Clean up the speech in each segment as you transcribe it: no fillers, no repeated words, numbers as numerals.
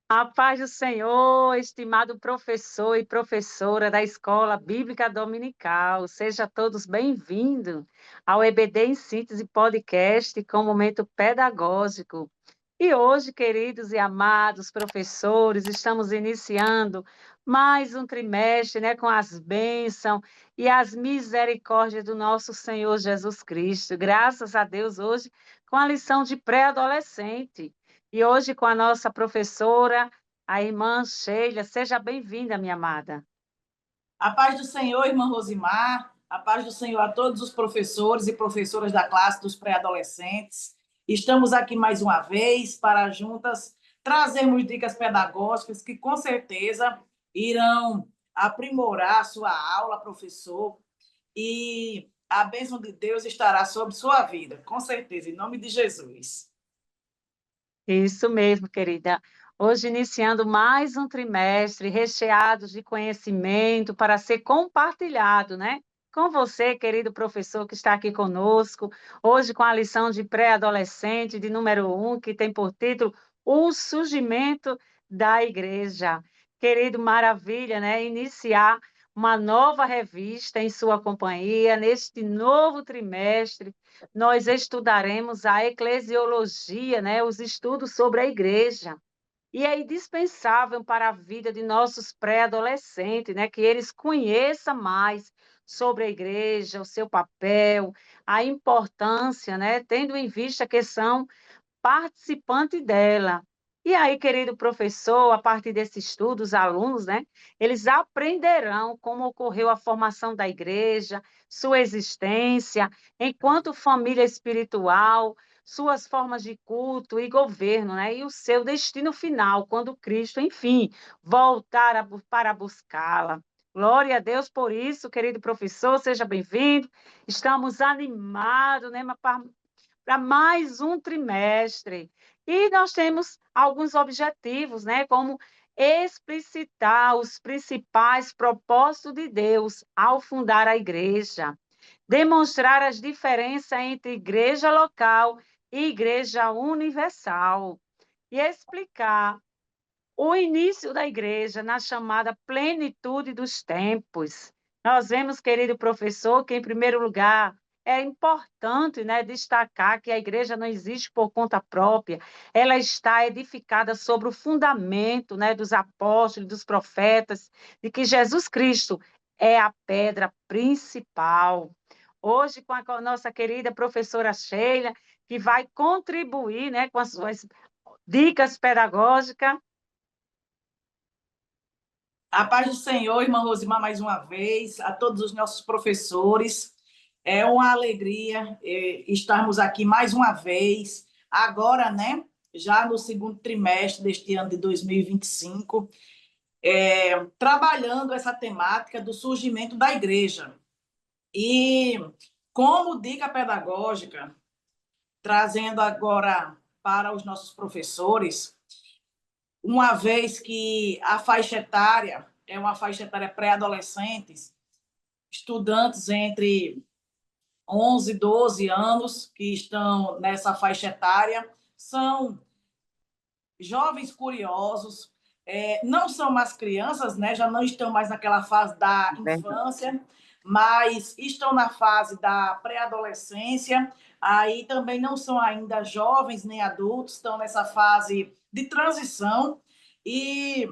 A paz do Senhor, estimado professor e professora da Escola Bíblica Dominical, seja todos bem-vindos ao EBD em Síntese Podcast com momento pedagógico. E hoje, queridos e amados professores, estamos iniciando mais um trimestre, né, com as bênçãos e as misericórdias do nosso Senhor Jesus Cristo. Graças a Deus, hoje, com a lição de pré-adolescente. E hoje com a nossa professora, a irmã Sheila. Seja bem-vinda, minha amada. A paz do Senhor, irmã Rosimar, a paz do Senhor a todos os professores e professoras da classe dos pré-adolescentes. Estamos aqui mais uma vez para juntas trazermos dicas pedagógicas que com certeza irão aprimorar a sua aula, professor, e a bênção de Deus estará sobre sua vida, com certeza, em nome de Jesus. Isso mesmo, querida. Hoje iniciando mais um trimestre recheado de conhecimento para ser compartilhado, né? Com você, querido professor que está aqui conosco, hoje com a lição de pré-adolescente de número 1, que tem por título O Surgimento da Igreja. Querido, maravilha, né? Iniciar uma nova revista em sua companhia neste novo trimestre. Nós estudaremos a eclesiologia, né, os estudos sobre a igreja. E é indispensável para a vida de nossos pré-adolescentes, né, que eles conheçam mais sobre a igreja, o seu papel, a importância, né, tendo em vista que são participante dela. E aí, querido professor, a partir desse estudo, os alunos, né, eles aprenderão como ocorreu a formação da igreja, sua existência, enquanto família espiritual, suas formas de culto e governo, né, e o seu destino final, quando Cristo, enfim, voltar para buscá-la. Glória a Deus por isso, querido professor, seja bem-vindo. Estamos animados, né, para mais um trimestre. E nós temos alguns objetivos, né, como explicitar os principais propósitos de Deus ao fundar a igreja, demonstrar as diferenças entre igreja local e igreja universal, e explicar o início da igreja na chamada plenitude dos tempos. Nós vemos, querido professor, que, em primeiro lugar, é importante, né, destacar que a igreja não existe por conta própria, ela está edificada sobre o fundamento, né, dos apóstolos, dos profetas, de que Jesus Cristo é a pedra principal. Hoje, com a nossa querida professora Sheila, que vai contribuir, né, com as suas dicas pedagógicas. A paz do Senhor, irmã Rosimar, mais uma vez, a todos os nossos professores. É uma alegria estarmos aqui mais uma vez, agora, né? Já no segundo trimestre deste ano de 2025, trabalhando essa temática do surgimento da igreja. E, como dica pedagógica, trazendo agora para os nossos professores, uma vez que a faixa etária é uma faixa etária pré-adolescentes, estudantes entre 11 e 12 anos que estão nessa faixa etária, são jovens curiosos, não são mais crianças, né? Já não estão mais naquela fase da infância, mas estão na fase da pré-adolescência, aí também não são ainda jovens nem adultos, estão nessa fase de transição e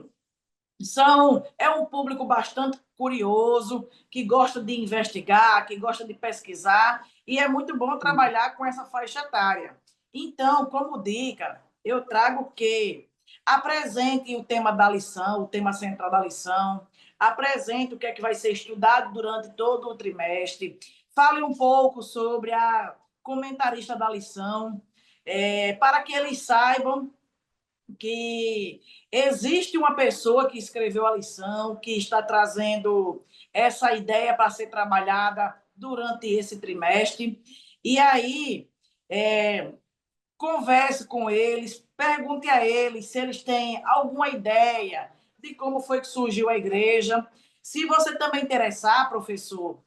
é um público bastante curioso, que gosta de investigar, que gosta de pesquisar, e é muito bom trabalhar com essa faixa etária. Então, como dica, eu trago que apresente o tema da lição, o tema central da lição, apresente o que é que vai ser estudado durante todo o trimestre, fale um pouco sobre a comentarista da lição, para que eles saibam que existe uma pessoa que escreveu a lição, que está trazendo essa ideia para ser trabalhada durante esse trimestre. E aí, converse com eles, pergunte a eles se eles têm alguma ideia de como foi que surgiu a igreja. Se você também interessar, professor,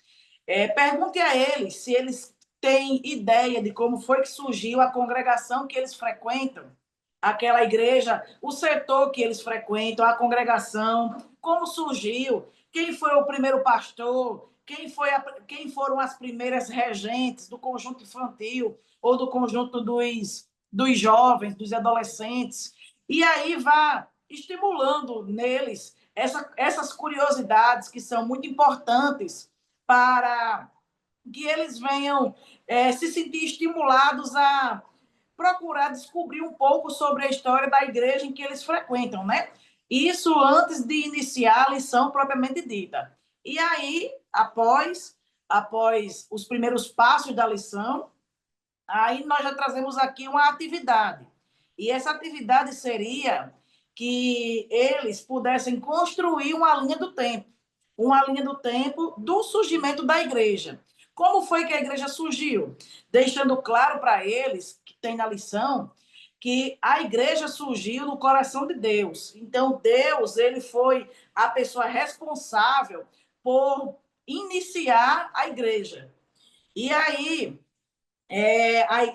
pergunte a eles se eles têm ideia de como foi que surgiu a congregação que eles frequentam. aquela igreja, o setor que eles frequentam, a congregação, como surgiu, quem foi o primeiro pastor, quem foram as primeiras regentes do conjunto infantil ou do conjunto dos jovens, dos adolescentes. E aí vá estimulando neles essas curiosidades que são muito importantes para que eles venham se sentir estimulados a procurar descobrir um pouco sobre a história da igreja em que eles frequentam, né? Isso antes de iniciar a lição propriamente dita. E aí, após os primeiros passos da lição, aí nós já trazemos aqui uma atividade. E essa atividade seria que eles pudessem construir uma linha do tempo do surgimento da igreja. Como foi que a igreja surgiu? Deixando claro para eles, que tem na lição, que a igreja surgiu no coração de Deus. Então, Deus, ele foi a pessoa responsável por iniciar a igreja. E aí,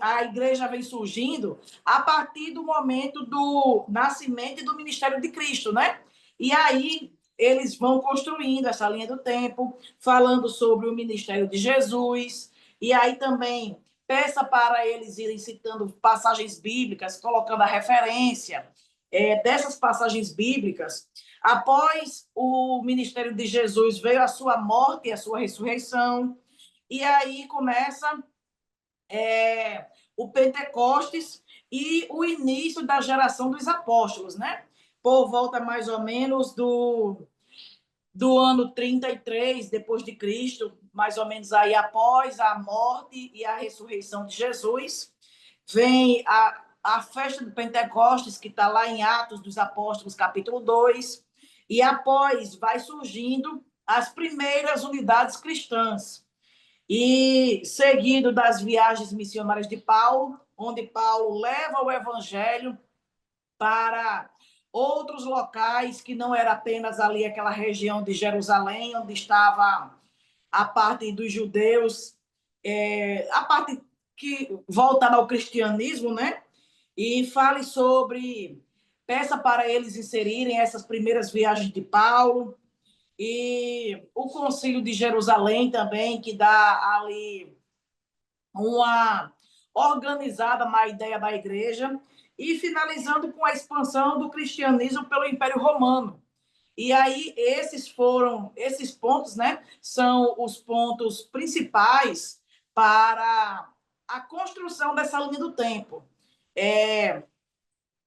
a igreja vem surgindo a partir do momento do nascimento e do ministério de Cristo, né? E aí eles vão construindo essa linha do tempo, falando sobre o ministério de Jesus, e aí também peça para eles irem citando passagens bíblicas, colocando a referência dessas passagens bíblicas. Após o ministério de Jesus, veio a sua morte e a sua ressurreição, e aí começa o Pentecostes e o início da geração dos apóstolos, né? Por volta mais ou menos do ano 33 depois de Cristo, mais ou menos aí após a morte e a ressurreição de Jesus, vem a festa do Pentecostes, que está lá em Atos dos Apóstolos, capítulo 2, e após vai surgindo as primeiras unidades cristãs, e seguido das viagens missionárias de Paulo, onde Paulo leva o evangelho para outros locais que não era apenas ali aquela região de Jerusalém, onde estava a parte dos judeus, a parte que voltada ao cristianismo, né? E fale sobre, peça para eles inserirem essas primeiras viagens de Paulo, e o Concílio de Jerusalém também, que dá ali uma organizada na ideia da igreja, e finalizando com a expansão do cristianismo pelo Império Romano. E aí esses pontos, né, são os pontos principais para a construção dessa linha do tempo.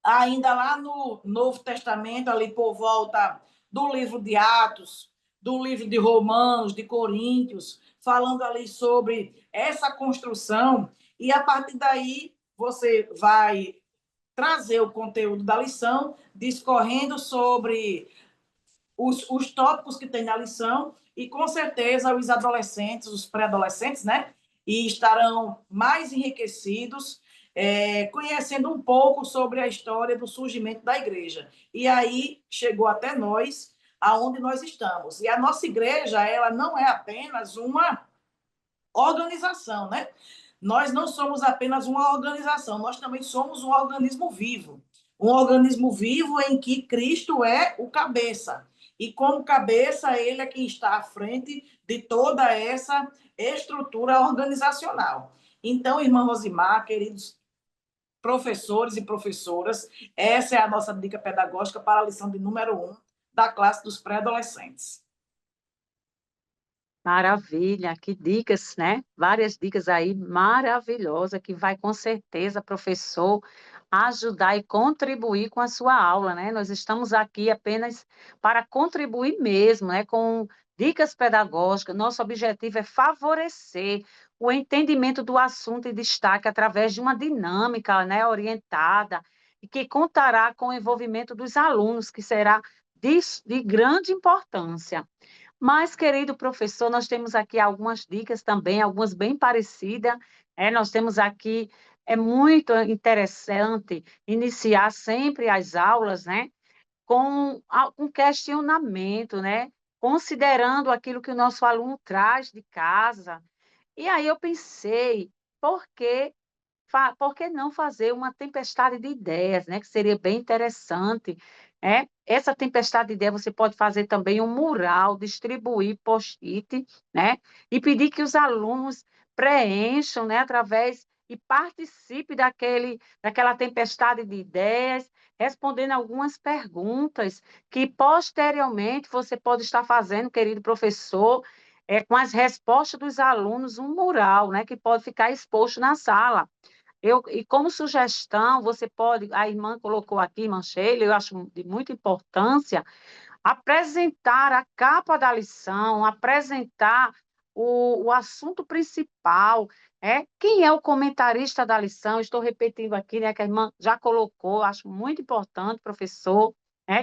Ainda lá no Novo Testamento, ali por volta do livro de Atos, do livro de Romanos, de Coríntios, falando ali sobre essa construção, e a partir daí você vai trazer o conteúdo da lição, discorrendo sobre os tópicos que tem na lição, e com certeza os adolescentes, os pré-adolescentes, né? E estarão mais enriquecidos, conhecendo um pouco sobre a história do surgimento da igreja. E aí chegou até nós, aonde nós estamos. E a nossa igreja, ela não é apenas uma organização, né? Nós não somos apenas uma organização, nós também somos um organismo vivo. Um organismo vivo em que Cristo é o cabeça. E como cabeça, ele é quem está à frente de toda essa estrutura organizacional. Então, irmã Rosimar, queridos professores e professoras, essa é a nossa dica pedagógica para a lição de número 1 da classe dos pré-adolescentes. Maravilha, que dicas, né? Várias dicas aí maravilhosas que vai com certeza, professor, ajudar e contribuir com a sua aula, né? Nós estamos aqui apenas para contribuir mesmo, né? Com dicas pedagógicas. Nosso objetivo é favorecer o entendimento do assunto em destaque através de uma dinâmica, né, orientada e que contará com o envolvimento dos alunos, que será de grande importância. Mas, querido professor, nós temos aqui algumas dicas também, algumas bem parecidas. Nós temos aqui, é muito interessante iniciar sempre as aulas, né, com um questionamento, né, considerando aquilo que o nosso aluno traz de casa. E aí eu pensei, por que por que não fazer uma tempestade de ideias, né, que seria bem interessante, essa tempestade de ideias você pode fazer também um mural, distribuir post-it, né, e pedir que os alunos preencham, né, através e participe daquela tempestade de ideias, respondendo algumas perguntas que posteriormente você pode estar fazendo, querido professor, com as respostas dos alunos, um mural, né, que pode ficar exposto na sala. E como sugestão, você pode, a irmã colocou aqui, irmã Sheila, eu acho de muita importância, apresentar a capa da lição, apresentar o assunto principal, quem é o comentarista da lição? Estou repetindo aqui, né, que a irmã já colocou, acho muito importante, professor,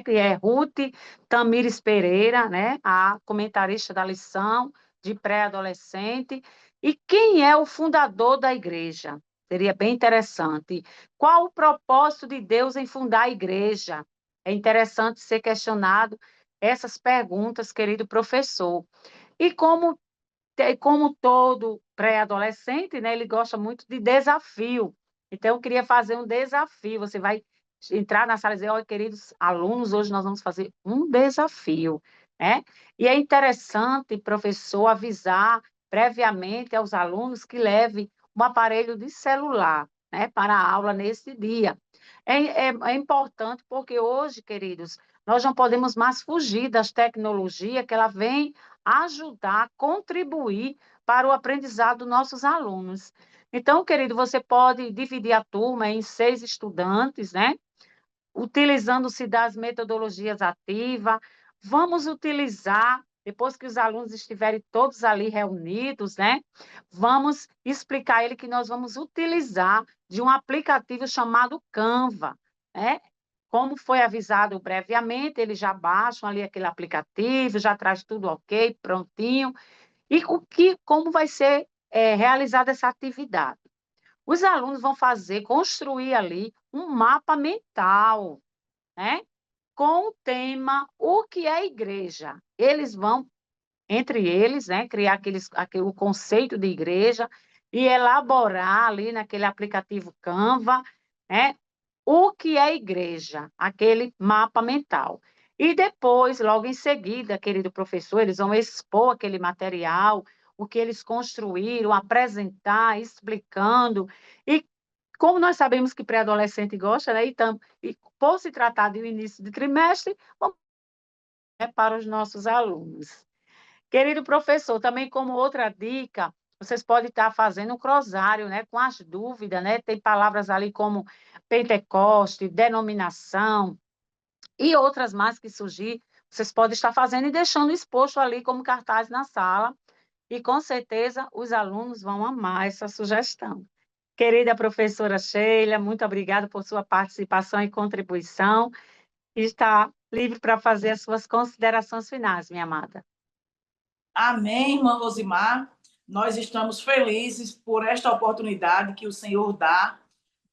que é Ruth Tamires Pereira, né, a comentarista da lição de pré-adolescente. E quem é o fundador da igreja? Seria bem interessante. Qual o propósito de Deus em fundar a igreja? É interessante ser questionado essas perguntas, querido professor. E como todo pré-adolescente, né, ele gosta muito de desafio. Então, eu queria fazer um desafio. Você vai entrar na sala e dizer, olha, queridos alunos, hoje nós vamos fazer um desafio, né? E é interessante, professor, avisar previamente aos alunos que leve um aparelho de celular, né, para a aula nesse dia. É importante porque hoje, queridos, nós não podemos mais fugir das tecnologias que ela vem ajudar, contribuir para o aprendizado dos nossos alunos. Então, querido, você pode dividir a turma em 6 estudantes, né? Utilizando-se das metodologias ativas. Vamos utilizar, depois que os alunos estiverem todos ali reunidos, né? Vamos explicar a ele que nós vamos utilizar de um aplicativo chamado Canva, né? Como foi avisado previamente, eles já baixam ali aquele aplicativo, já traz tudo ok, prontinho. E como vai ser realizada essa atividade? Os alunos vão construir ali um mapa mental, né? Com o tema o que é igreja. Eles vão, entre eles, né, criar o conceito de igreja e elaborar ali naquele aplicativo Canva, né, o que é igreja, aquele mapa mental. E depois, logo em seguida, querido professor, eles vão expor aquele material, o que eles construíram, apresentar, explicando. E como nós sabemos que pré-adolescente gosta, né? Então, e por se tratar de um início de trimestre, vamos, né, para os nossos alunos. Querido professor, também como outra dica, vocês podem estar fazendo um crossário, né, com as dúvidas, né? Tem palavras ali como Pentecoste, denominação e outras mais que surgir, vocês podem estar fazendo e deixando exposto ali como cartaz na sala, e com certeza os alunos vão amar essa sugestão. Querida professora Sheila, muito obrigada por sua participação e contribuição. Está livre para fazer as suas considerações finais, minha amada. Amém, irmã Rosimar. Nós estamos felizes por esta oportunidade que o Senhor dá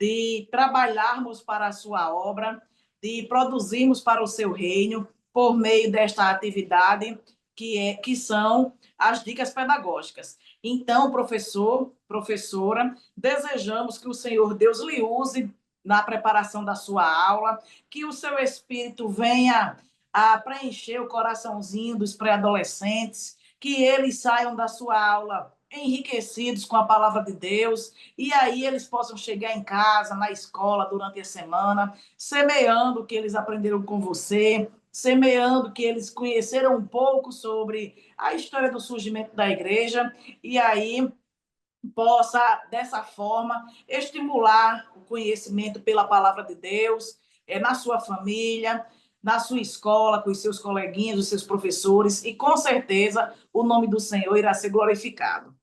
de trabalharmos para a sua obra, de produzirmos para o seu reino por meio desta atividade que são as dicas pedagógicas. Então, professor, professora, desejamos que o Senhor Deus lhe use na preparação da sua aula, que o seu espírito venha a preencher o coraçãozinho dos pré-adolescentes, que eles saiam da sua aula enriquecidos com a palavra de Deus, e aí eles possam chegar em casa, na escola, durante a semana, semeando o que eles aprenderam com você, semeando que eles conheceram um pouco sobre a história do surgimento da igreja, e aí possa, dessa forma, estimular o conhecimento pela palavra de Deus, na sua família, na sua escola, com os seus coleguinhas, os seus professores, e com certeza o nome do Senhor irá ser glorificado.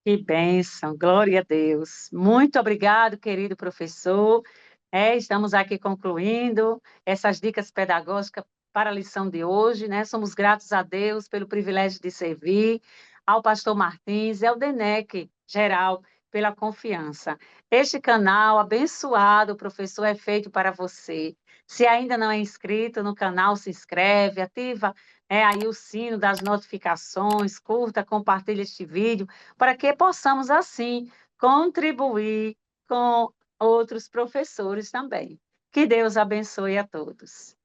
Que bênção, glória a Deus. Muito obrigado, querido professor. Estamos aqui concluindo essas dicas pedagógicas para a lição de hoje, né? Somos gratos a Deus pelo privilégio de servir, ao pastor Martins e ao DENEC geral pela confiança. Este canal abençoado, professor, é feito para você. Se ainda não é inscrito no canal, se inscreve, ativa aí o sino das notificações, curta, compartilha este vídeo, para que possamos, assim, contribuir com outros professores também. Que Deus abençoe a todos.